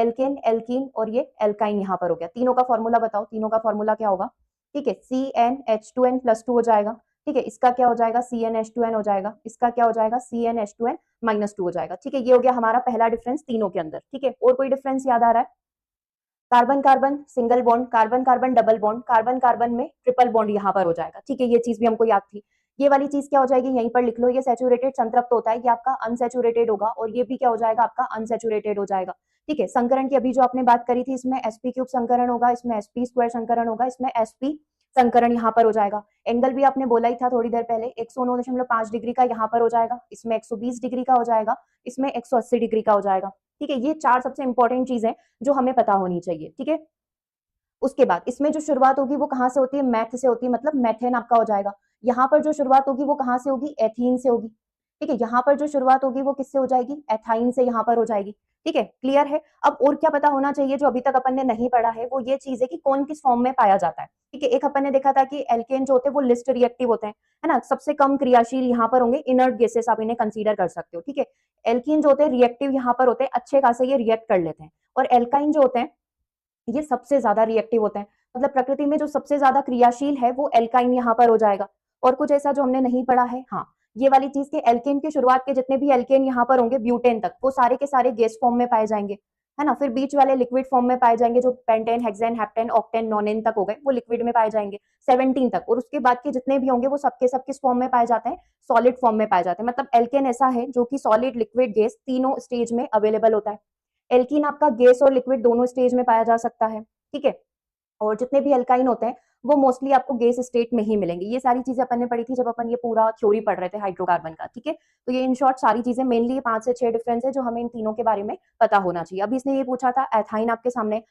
Alkene, alkene और ये alkyne यहाँ पर हो गया। तीनों का फॉर्मूला बताओ, तीनों का फॉर्मूला क्या होगा? ठीक है, CnH2n+2 हो जाएगा। ठीक है, इसका क्या हो जाएगा? CnH2n हो जाएगा। इसका क्या हो जाएगा? CnH2n-2 हो जाएगा। ठीक है, ये हो गया हमारा पहला डिफरेंस तीनों के अंदर। ठीक है, और कोई डिफरेंस याद आ रहा है? Carbon carbon single bond, carbon carbon double bond, carbon carbon में ट्रिपल बॉन्ड यहाँ पर हो जाएगा। ठीक है, ये चीज भी हमको याद थी। ये वाली चीज क्या हो जाएगी? यहीं पर लिख लो, ये सैचुरेटेड संतृप्त होता है, ये आपका अनसैचुरेटेड होगा, और ये भी क्या हो जाएगा? आपका अनसैचुरेटेड हो जाएगा। ठीक है, संकरण की अभी जो आपने बात करी थी, इसमें sp³ संकरण होगा, इसमें sp² संकरण होगा, इसमें sp संकरण यहाँ पर हो जाएगा। एंगल भी आपने बोला ही था थोड़ी देर पहले, 109.5 डिग्री का यहाँ पर हो जाएगा, इसमें 120 डिग्री का हो जाएगा, इसमें 180 डिग्री का हो जाएगा। ठीक है, ये चार सबसे इंपॉर्टेंट चीज है जो हमें पता होनी चाहिए। ठीक है, उसके बाद इसमें जो शुरुआत होगी वो कहाँ से होती है? मैथ से होती है, मतलब मेथेन आपका हो जाएगा। यहाँ पर जो शुरुआत होगी वो कहाँ से होगी? एथीन से होगी। ठीक है, यहाँ पर जो शुरुआत होगी वो किससे हो जाएगी? एथाइन से यहाँ पर हो जाएगी। ठीक है, क्लियर है? अब और क्या पता होना चाहिए जो अभी तक अपन ने नहीं पढ़ा है? वो ये चीज है कि कौन किस फॉर्म में पाया जाता है। ठीक है, एक अपन ने देखा था कि एल्केन जो होते हैं वो लिस्ट रिएक्टिव होते हैं, है ना, सबसे कम क्रियाशील यहाँ पर होंगे, इनर्ट गैसेस आप इन्हें कंसीडर कर सकते हो। ठीक है, एल्कीन जो होते हैं रिएक्टिव यहाँ पर होते हैं, अच्छे खासे ये रिएक्ट कर लेते हैं, और एल्काइन जो होते हैं ये सबसे ज्यादा रिएक्टिव होते हैं, मतलब प्रकृति में जो सबसे ज्यादा क्रियाशील है वो एल्काइन यहाँ पर हो जाएगा। और कुछ ऐसा जो हमने नहीं पढ़ा है? हाँ, ये वाली चीज के एल्केन की शुरुआत के जितने भी एल्केन यहाँ पर होंगे ब्यूटेन तक, वो सारे के सारे गैस फॉर्म में पाए जाएंगे, है ना। फिर बीच वाले लिक्विड फॉर्म में पाए जाएंगे, जो पेंटेन, हेक्सेन, हेप्टेन, ऑक्टेन, नोनेन तक हो गए, वो लिक्विड में पाए जाएंगे 17 तक। और उसके बाद के जितने भी होंगे वो सबके सब किस फॉर्म में पाए जाते हैं? सॉलिड फॉर्म में पाए जाते हैं। मतलब एल्केन ऐसा है जो कि सॉलिड, लिक्विड, गैस तीनों स्टेज में अवेलेबल होता है। एल्कीन आपका गैस और लिक्विड दोनों स्टेज में पाया जा सकता है। ठीक है, और जितने भी अल्काइन होते हैं वो मोस्टली आपको गैस स्टेट में ही मिलेंगे। ये सारी चीजें अपन ने पढ़ी थी जब अपन ये पूरा थ्योरी पढ़ रहे थे हाइड्रोकार्बन का। ठीक है, तो ये इन शॉर्ट सारी चीजें, मेनली 5 से 6 डिफरेंस है जो हमें इन तीनों के बारे में पता होना चाहिए। अभी इसने ये पूछा था एथाइन आपके सामने,